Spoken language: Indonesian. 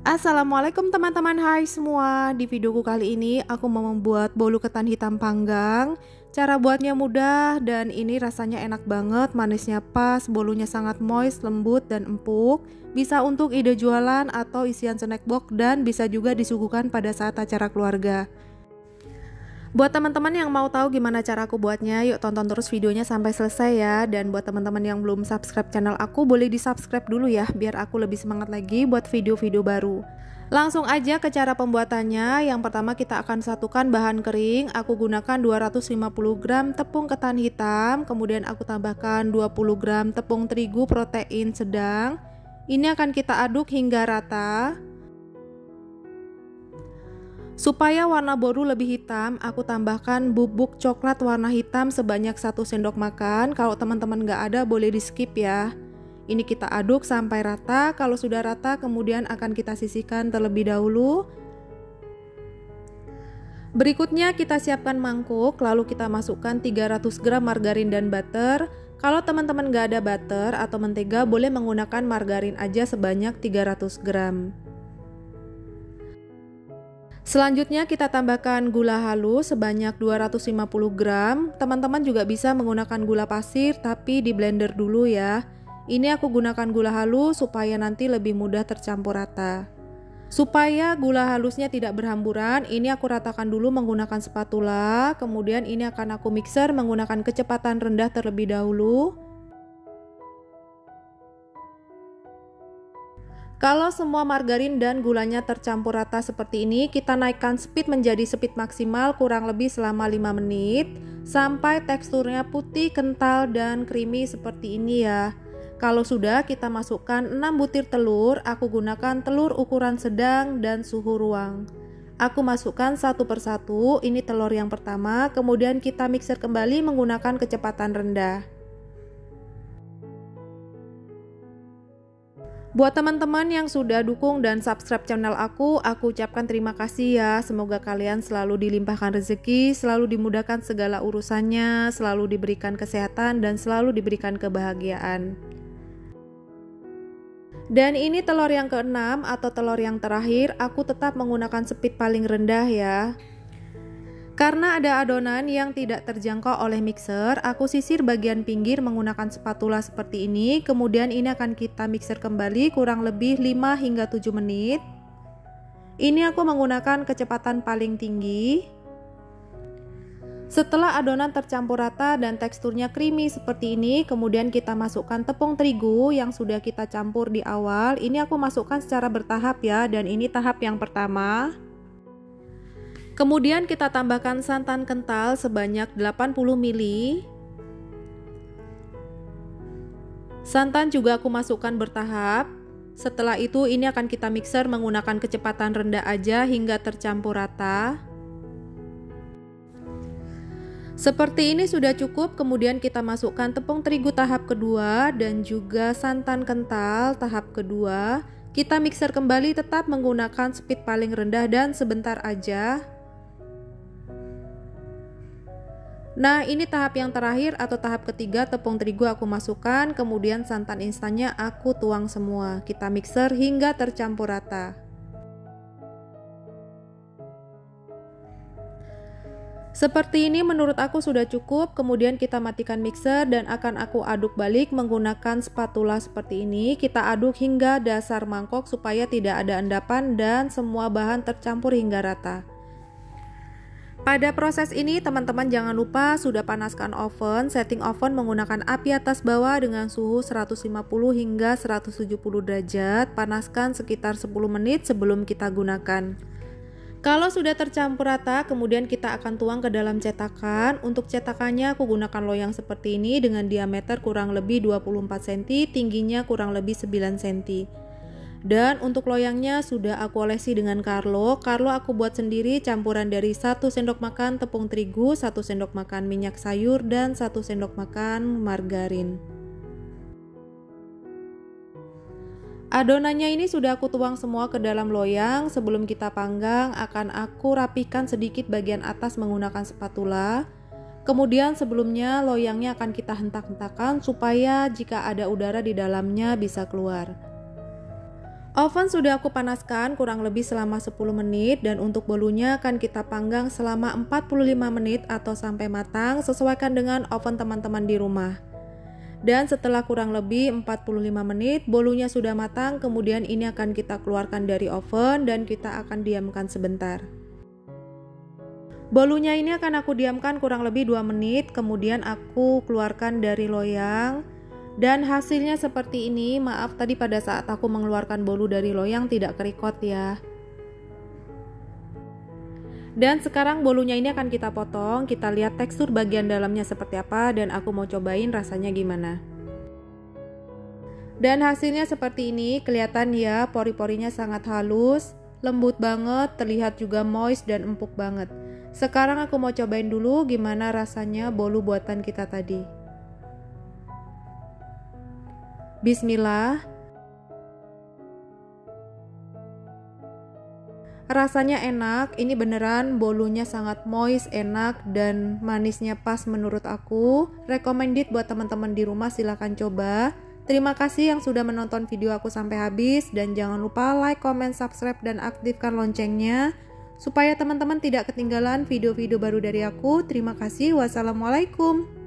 Assalamualaikum teman-teman, hai semua. Di videoku kali ini aku mau membuat bolu ketan hitam panggang. Cara buatnya mudah dan ini rasanya enak banget, manisnya pas, bolunya sangat moist, lembut dan empuk. Bisa untuk ide jualan atau isian snack box dan bisa juga disuguhkan pada saat acara keluarga. Buat teman-teman yang mau tahu gimana cara aku buatnya, yuk tonton terus videonya sampai selesai ya. Dan buat teman-teman yang belum subscribe channel aku, boleh di subscribe dulu ya, biar aku lebih semangat lagi buat video-video baru. Langsung aja ke cara pembuatannya. Yang pertama kita akan satukan bahan kering. Aku gunakan 250 gram tepung ketan hitam, kemudian aku tambahkan 20 gram tepung terigu protein sedang. Ini akan kita aduk hingga rata. Supaya warna bolu lebih hitam, aku tambahkan bubuk coklat warna hitam sebanyak 1 sendok makan. Kalau teman-teman nggak ada, boleh di skip ya. Ini kita aduk sampai rata. Kalau sudah rata, kemudian akan kita sisihkan terlebih dahulu. Berikutnya kita siapkan mangkuk, lalu kita masukkan 300 gram margarin dan butter. Kalau teman-teman nggak ada butter atau mentega, boleh menggunakan margarin aja sebanyak 300 gram. Selanjutnya kita tambahkan gula halus sebanyak 250 gram. Teman-teman juga bisa menggunakan gula pasir tapi di blender dulu ya. Ini aku gunakan gula halus supaya nanti lebih mudah tercampur rata. Supaya gula halusnya tidak berhamburan, ini aku ratakan dulu menggunakan spatula. Kemudian ini akan aku mixer menggunakan kecepatan rendah terlebih dahulu. Kalau semua margarin dan gulanya tercampur rata seperti ini, kita naikkan speed menjadi speed maksimal kurang lebih selama 5 menit sampai teksturnya putih, kental, dan creamy seperti ini ya. Kalau sudah, kita masukkan 6 butir telur. Aku gunakan telur ukuran sedang dan suhu ruang. Aku masukkan satu persatu, ini telur yang pertama, kemudian kita mixer kembali menggunakan kecepatan rendah. Buat teman-teman yang sudah dukung dan subscribe channel aku ucapkan terima kasih ya. Semoga kalian selalu dilimpahkan rezeki, selalu dimudahkan segala urusannya, selalu diberikan kesehatan dan selalu diberikan kebahagiaan. Dan ini telur yang keenam atau telur yang terakhir, aku tetap menggunakan speed paling rendah ya. Karena ada adonan yang tidak terjangkau oleh mixer, aku sisir bagian pinggir menggunakan spatula seperti ini. Kemudian ini akan kita mixer kembali kurang lebih 5 hingga 7 menit. Ini aku menggunakan kecepatan paling tinggi. Setelah adonan tercampur rata dan teksturnya creamy seperti ini, kemudian kita masukkan tepung terigu yang sudah kita campur di awal. Ini aku masukkan secara bertahap ya, dan ini tahap yang pertama. Kemudian kita tambahkan santan kental sebanyak 80 ml. Santan juga aku masukkan bertahap. Setelah itu ini akan kita mixer menggunakan kecepatan rendah aja hingga tercampur rata. Seperti ini sudah cukup, kemudian kita masukkan tepung terigu tahap kedua dan juga santan kental tahap kedua. Kita mixer kembali tetap menggunakan speed paling rendah dan sebentar aja. Nah, ini tahap yang terakhir atau tahap ketiga, tepung terigu aku masukkan, kemudian santan instannya aku tuang semua. Kita mixer hingga tercampur rata. Seperti ini menurut aku sudah cukup, kemudian kita matikan mixer dan akan aku aduk balik menggunakan spatula seperti ini. Kita aduk hingga dasar mangkok supaya tidak ada endapan dan semua bahan tercampur hingga rata. Pada proses ini teman-teman jangan lupa sudah panaskan oven. Setting oven menggunakan api atas bawah dengan suhu 150 hingga 170 derajat. Panaskan sekitar 10 menit sebelum kita gunakan. Kalau sudah tercampur rata, kemudian kita akan tuang ke dalam cetakan. Untuk cetakannya aku gunakan loyang seperti ini dengan diameter kurang lebih 24 cm, tingginya kurang lebih 9 cm. Dan untuk loyangnya sudah aku olesi dengan Carlo. Carlo aku buat sendiri campuran dari 1 sendok makan tepung terigu, 1 sendok makan minyak sayur, dan 1 sendok makan margarin. Adonannya ini sudah aku tuang semua ke dalam loyang. Sebelum kita panggang akan aku rapikan sedikit bagian atas menggunakan spatula. Kemudian sebelumnya loyangnya akan kita hentak-hentakan supaya jika ada udara di dalamnya bisa keluar. Oven sudah aku panaskan kurang lebih selama 10 menit dan untuk bolunya akan kita panggang selama 45 menit atau sampai matang, sesuaikan dengan oven teman-teman di rumah. Dan setelah kurang lebih 45 menit bolunya sudah matang, kemudian ini akan kita keluarkan dari oven dan kita akan diamkan sebentar. Bolunya ini akan aku diamkan kurang lebih 2 menit, kemudian aku keluarkan dari loyang. Dan hasilnya seperti ini. Maaf tadi pada saat aku mengeluarkan bolu dari loyang tidak kerikot ya. Dan sekarang bolunya ini akan kita potong. Kita lihat tekstur bagian dalamnya seperti apa dan aku mau cobain rasanya gimana. Dan hasilnya seperti ini. Kelihatan ya, pori-porinya sangat halus, lembut banget, terlihat juga moist dan empuk banget. Sekarang aku mau cobain dulu gimana rasanya bolu buatan kita tadi. Bismillah. Rasanya enak, ini beneran bolunya sangat moist, enak dan manisnya pas menurut aku. Recommended buat teman-teman di rumah, silahkan coba. Terima kasih yang sudah menonton video aku sampai habis dan jangan lupa like, comment, subscribe dan aktifkan loncengnya supaya teman-teman tidak ketinggalan video-video baru dari aku. Terima kasih. Wassalamualaikum.